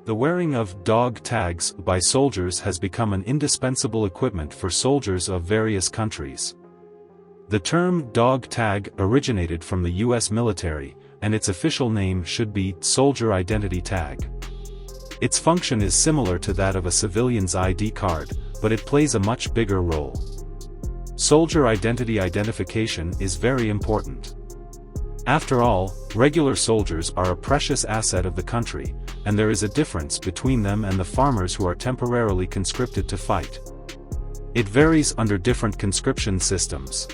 The wearing of dog tags by soldiers has become an indispensable equipment for soldiers of various countries. The term dog tag originated from the U.S. military, and its official name should be soldier identity tag. Its function is similar to that of a civilian's ID card, but it plays a much bigger role. Soldier identification is very important. After all, regular soldiers are a precious asset of the country, and there is a difference between them and the farmers who are temporarily conscripted to fight. It varies under different conscription systems.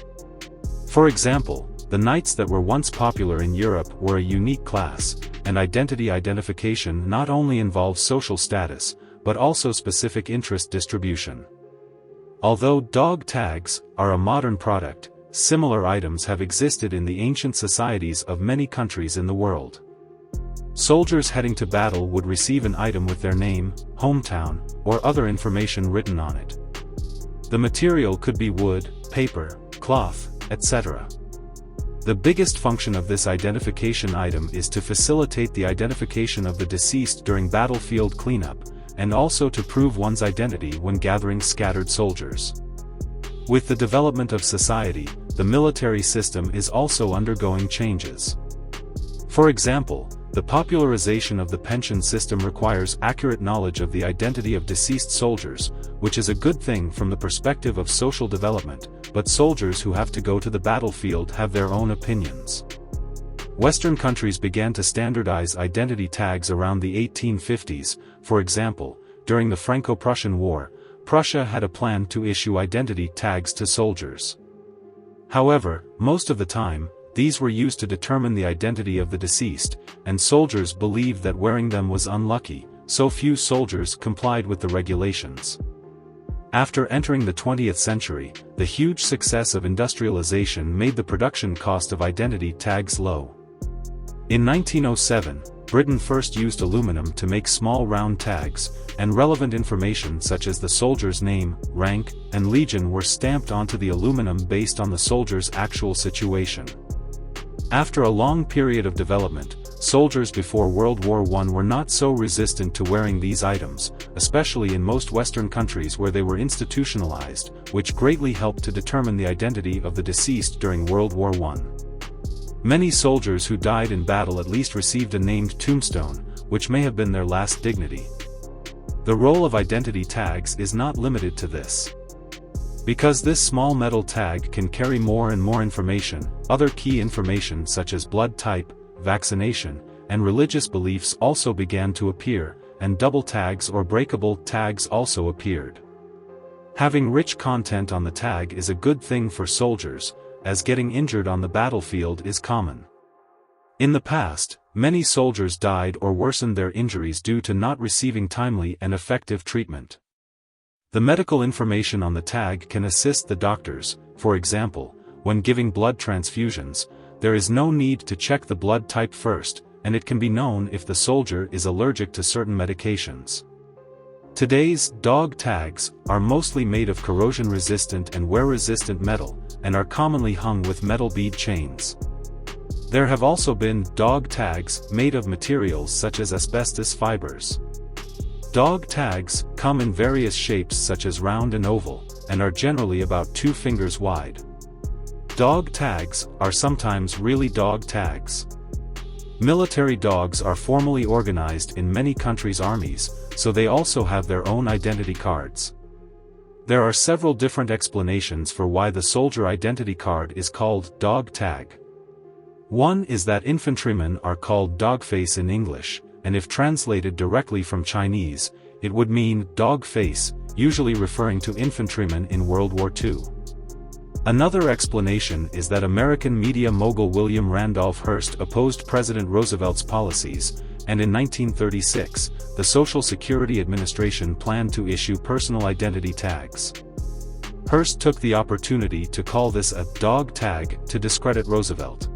For example, the knights that were once popular in Europe were a unique class, and identification not only involves social status, but also specific interest distribution. Although dog tags are a modern product, similar items have existed in the ancient societies of many countries in the world. Soldiers heading to battle would receive an item with their name, hometown, or other information written on it. The material could be wood, paper, cloth, etc. The biggest function of this identification item is to facilitate the identification of the deceased during battlefield cleanup, and also to prove one's identity when gathering scattered soldiers. With the development of society, the military system is also undergoing changes. For example, the popularization of the pension system requires accurate knowledge of the identity of deceased soldiers, which is a good thing from the perspective of social development, but soldiers who have to go to the battlefield have their own opinions. Western countries began to standardize identity tags around the 1850s, for example, during the Franco-Prussian War, Prussia had a plan to issue identity tags to soldiers. However, most of the time, these were used to determine the identity of the deceased, and soldiers believed that wearing them was unlucky, so few soldiers complied with the regulations. After entering the 20th century, the huge success of industrialization made the production cost of identity tags low. In 1907, Britain first used aluminum to make small round tags, and relevant information such as the soldier's name, rank, and legion were stamped onto the aluminum based on the soldier's actual situation. After a long period of development, soldiers before World War I were not so resistant to wearing these items, especially in most Western countries where they were institutionalized, which greatly helped to determine the identity of the deceased during World War I. Many soldiers who died in battle at least received a named tombstone, which may have been their last dignity. The role of identity tags is not limited to this. Because this small metal tag can carry more and more information, other key information such as blood type, vaccination, and religious beliefs also began to appear, and double tags or breakable tags also appeared. Having rich content on the tag is a good thing for soldiers, as getting injured on the battlefield is common. In the past, many soldiers died or worsened their injuries due to not receiving timely and effective treatment. The medical information on the tag can assist the doctors. For example, when giving blood transfusions, there is no need to check the blood type first, and it can be known if the soldier is allergic to certain medications. Today's dog tags are mostly made of corrosion-resistant and wear-resistant metal, and are commonly hung with metal bead chains. There have also been dog tags made of materials such as asbestos fibers. Dog tags come in various shapes such as round and oval, and are generally about 2 fingers wide. Dog tags are sometimes really dog tags. Military dogs are formally organized in many countries' armies, so they also have their own identity cards. There are several different explanations for why the soldier identity card is called dog tag. One is that infantrymen are called Dogface in English, and if translated directly from Chinese, it would mean Dogface, usually referring to infantrymen in World War II. Another explanation is that American media mogul William Randolph Hearst opposed President Roosevelt's policies, and in 1936, the Social Security Administration planned to issue personal identity tags. Hearst took the opportunity to call this a dog tag to discredit Roosevelt.